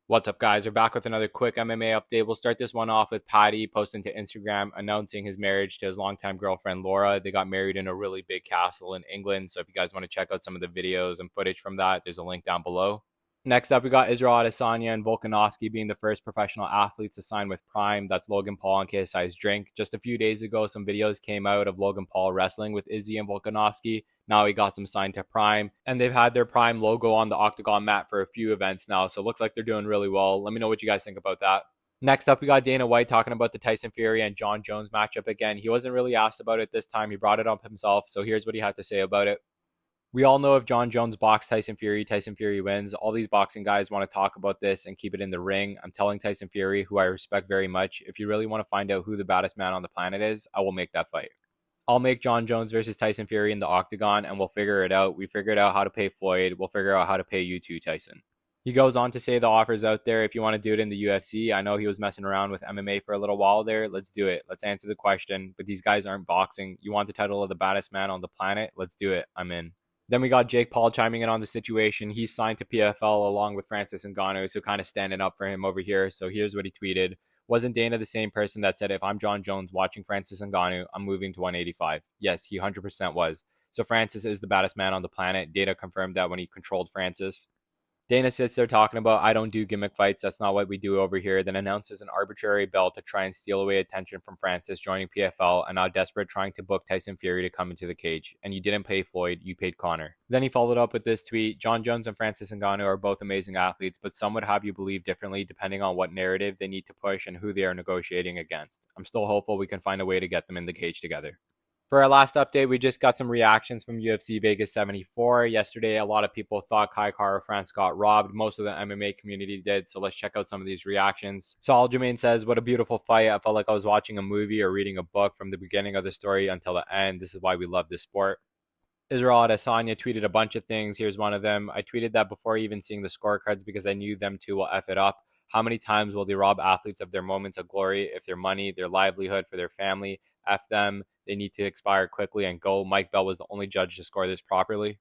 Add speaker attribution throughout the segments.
Speaker 1: What's up, guys? We're back with another quick MMA update. We'll start this one off with Paddy posting to Instagram announcing his marriage to his longtime girlfriend Laura. They got married in a really big castle in England. So if you guys want to check out some of the videos and footage from that, there's a link down below. Next up, we got Israel Adesanya and Volkanovski being the first professional athletes to sign with Prime. That's Logan Paul and KSI's drink. Just a few days ago, some videos came out of Logan Paul wrestling with Izzy and Volkanovski. Now he got them signed to Prime, and they've had their Prime logo on the Octagon mat for a few events now, so it looks like they're doing really well. Let me know what you guys think about that. Next up, we got Dana White talking about the Tyson Fury and Jon Jones matchup again. He wasn't really asked about it this time. He brought it up himself, so here's what he had to say about it. We all know if Jon Jones boxed Tyson Fury wins. All these boxing guys want to talk about this and keep it in the ring. I'm telling Tyson Fury, who I respect very much, if you really want to find out who the baddest man on the planet is, I will make that fight. I'll make Jon Jones versus Tyson Fury in the Octagon, and we'll figure it out. We figured out how to pay Floyd. We'll figure out how to pay you too, Tyson. He goes on to say the offer's out there if you want to do it in the UFC. I know he was messing around with MMA for a little while there. Let's do it. Let's answer the question. But these guys aren't boxing. You want the title of the baddest man on the planet? Let's do it. I'm in. Then we got Jake Paul chiming in on the situation. He's signed to PFL along with Francis Ngannou, so kind of standing up for him over here. So here's what he tweeted. Wasn't Dana the same person that said, if I'm Jon Jones watching Francis Ngannou, I'm moving to 185? Yes, he 100% was. So Francis is the baddest man on the planet. Dana confirmed that when he controlled Francis. Dana sits there talking about, I don't do gimmick fights. That's not what we do over here. Then announces an arbitrary belt to try and steal away attention from Francis joining PFL and now desperate trying to book Tyson Fury to come into the cage. And you didn't pay Floyd, you paid Connor. Then he followed up with this tweet. Jon Jones and Francis Ngannou are both amazing athletes, but some would have you believe differently depending on what narrative they need to push and who they are negotiating against. I'm still hopeful we can find a way to get them in the cage together. For our last update, we just got some reactions from UFC Vegas 74. Yesterday, a lot of people thought Kai Kara-France got robbed. Most of the MMA community did, so let's check out some of these reactions. Saul Jermaine says, what a beautiful fight. I felt like I was watching a movie or reading a book from the beginning of the story until the end. This is why we love this sport. Israel Adesanya tweeted a bunch of things. Here's one of them. I tweeted that before even seeing the scorecards because I knew them two will F it up. How many times will they rob athletes of their moments of glory, if their money, their livelihood, for their family? F them. They need to expire quickly and go. Mike Bell was the only judge to score this properly.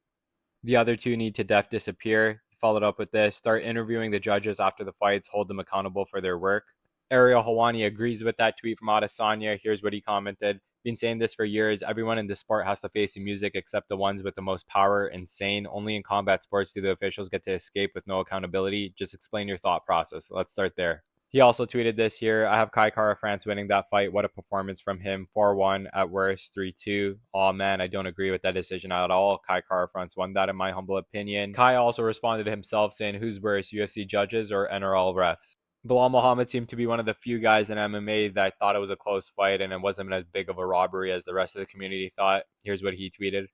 Speaker 1: The other two need to disappear. Followed up with this. Start interviewing the judges after the fights. Hold them accountable for their work. Ariel Helwani agrees with that tweet from Adesanya. Here's what he commented. Been saying this for years. Everyone in the sport has to face the music except the ones with the most power. Insane. Only in combat sports do the officials get to escape with no accountability. Just explain your thought process. Let's start there. He also tweeted this here. I have Kai Kara-France winning that fight. What a performance from him. 4-1 at worst, 3-2. Oh man, I don't agree with that decision at all. Kai Kara-France won that in my humble opinion. Kai also responded himself saying, who's worse, UFC judges or NRL refs? Bilal Muhammad seemed to be one of the few guys in MMA that thought it was a close fight and it wasn't as big of a robbery as the rest of the community thought. Here's what he tweeted.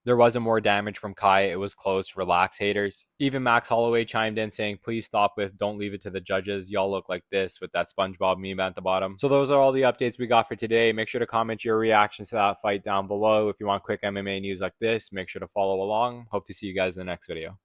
Speaker 1: There wasn't more damage from Kai. It was close. Relax, haters. Even Max Holloway chimed in saying, please stop with don't leave it to the judges. Y'all look like this with that SpongeBob meme at the bottom. So those are all the updates we got for today. Make sure to comment your reactions to that fight down below. If you want quick MMA news like this, make sure to follow along. Hope to see you guys in the next video.